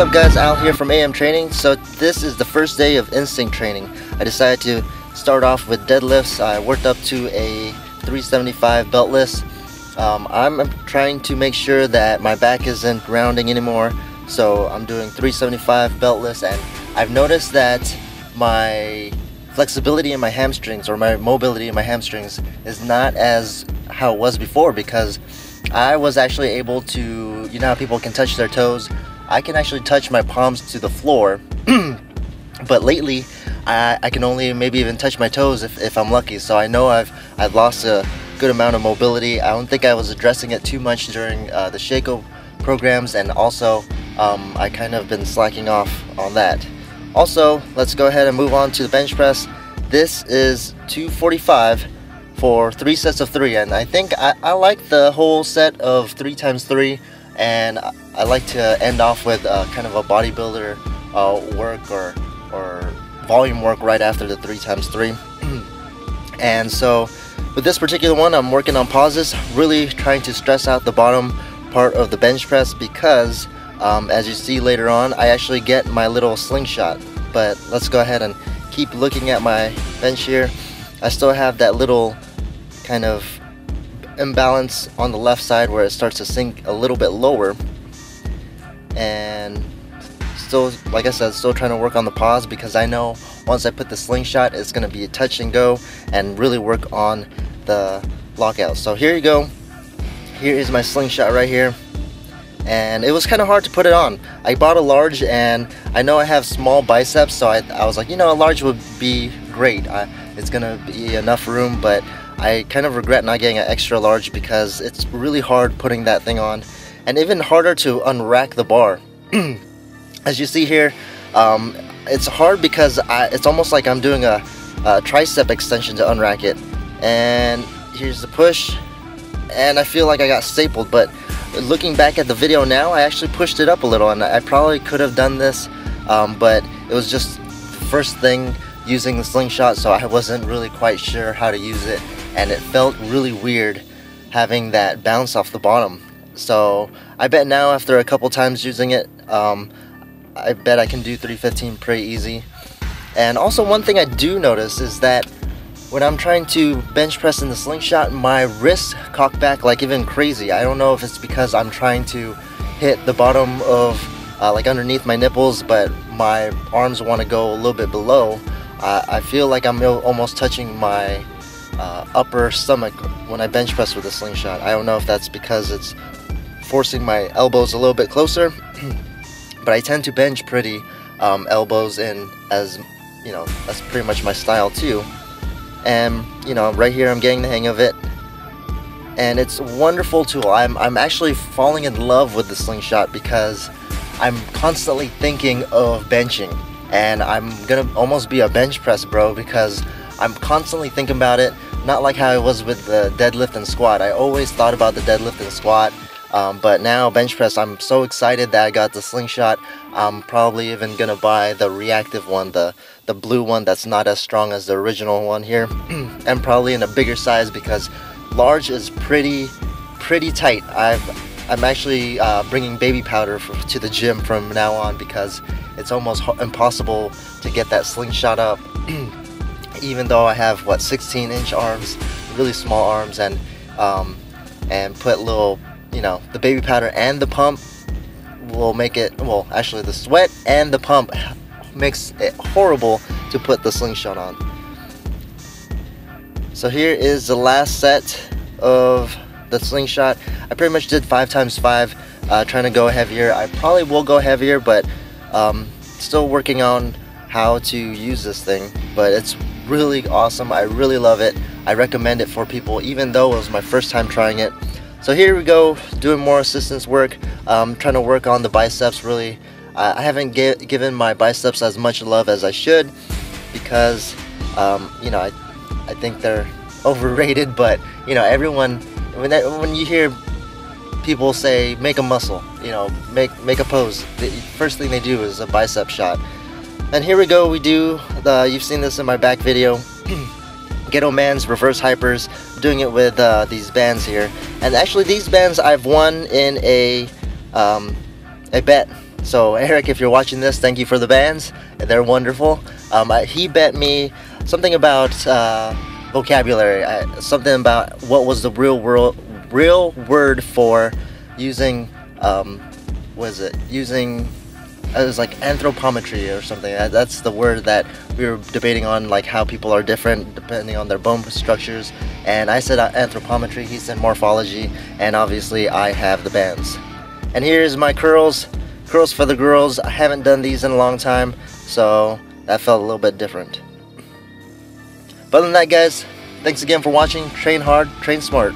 up guys, Al here from AM Training. So this is the first day of instinct training. I decided to start off with deadlifts. I worked up to a 375 beltless. I'm trying to make sure that my back isn't rounding anymore, so I'm doing 375 beltless, and I've noticed that my flexibility in my hamstrings, or my mobility in my hamstrings, is not as how it was before, because I was actually able to, you know how people can touch their toes? I can actually touch my palms to the floor, but lately I can only maybe even touch my toes if I'm lucky. So I know I've lost a good amount of mobility. I don't think I was addressing it too much during the Shako programs, and also I kind of been slacking off on that. Also, let's go ahead and move on to the bench press. This is 245 for 3 sets of 3, and I think I like the whole set of 3x3, and I like to end off with kind of a bodybuilder work or volume work right after the 3x3. And so with this particular one, I'm working on pauses, really trying to stress out the bottom part of the bench press, because as you see later on, I actually get my little slingshot. But let's go ahead and keep looking at my bench here. I still have that little kind of imbalance on the left side where it starts to sink a little bit lower, and still, like I said, still trying to work on the pause, because I know once I put the slingshot, it's going to be a touch and go and really work on the lockout. So here you go. Here is my slingshot right here, and it was kind of hard to put it on. I bought a large, and I know I have small biceps, so I was like, you know, a large would be great. It's gonna be enough room, but I kind of regret not getting an extra large, because it's really hard putting that thing on, and even harder to unrack the bar. As you see here, it's hard because it's almost like I'm doing a tricep extension to unrack it. And here's the push, and I feel like I got stapled, but looking back at the video now, I actually pushed it up a little, and I probably could have done this, but it was just the first thing using the slingshot, so I wasn't really quite sure how to use it, and it felt really weird having that bounce off the bottom. So I bet now, after a couple times using it, I bet I can do 315 pretty easy. And also, one thing I do notice is that when I'm trying to bench press in the slingshot, my wrists cock back like even crazy. I don't know if it's because I'm trying to hit the bottom of like underneath my nipples, but my arms want to go a little bit below. I feel like I'm almost touching my upper stomach when I bench press with the slingshot. I don't know if that's because it's forcing my elbows a little bit closer, but I tend to bench pretty elbows in, as you know, that's pretty much my style too. And you know, right here I'm getting the hang of it, and it's a wonderful tool. I'm actually falling in love with the slingshot, because I'm constantly thinking of benching, and I'm gonna almost be a bench press bro, because I'm constantly thinking about it. Not like how I was with the deadlift and squat. I always thought about the deadlift and squat, but now bench press, I'm so excited that I got the slingshot. I'm probably even gonna buy the reactive one, the blue one that's not as strong as the original one here, and probably in a bigger size, because large is pretty tight. I'm actually bringing baby powder to the gym from now on, because it's almost impossible to get that slingshot up. Even though I have what, 16-inch arms, really small arms, and put little, you know, the baby powder and the pump will make it, well, actually the sweat and the pump makes it horrible to put the slingshot on. So here is the last set of the slingshot. I pretty much did 5x5, trying to go heavier. I probably will go heavier, but still working on how to use this thing. But it's really awesome. I really love it. I recommend it for people, even though it was my first time trying it. So here we go, doing more assistance work, trying to work on the biceps. Really, I haven't given my biceps as much love as I should, because you know, I think they're overrated. But you know, everyone, when you hear people say make a muscle, you know, make a pose, the first thing they do is a bicep shot. And here we go, we do you've seen this in my back video, Ghetto Man's reverse hypers. I'm doing it with these bands here, and actually these bands I've won in a bet So Eric, if you're watching this, thank you for the bands. They're wonderful. He bet me something about vocabulary, something about what was the real word for using, using, it was like anthropometry or something. That's the word that we were debating on, like how people are different depending on their bone structures. And I said anthropometry, he said morphology, and obviously I have the bands. And here's my curls for the girls. I haven't done these in a long time, so that felt a little bit different. But other than that, guys, thanks again for watching. Train hard, train smart.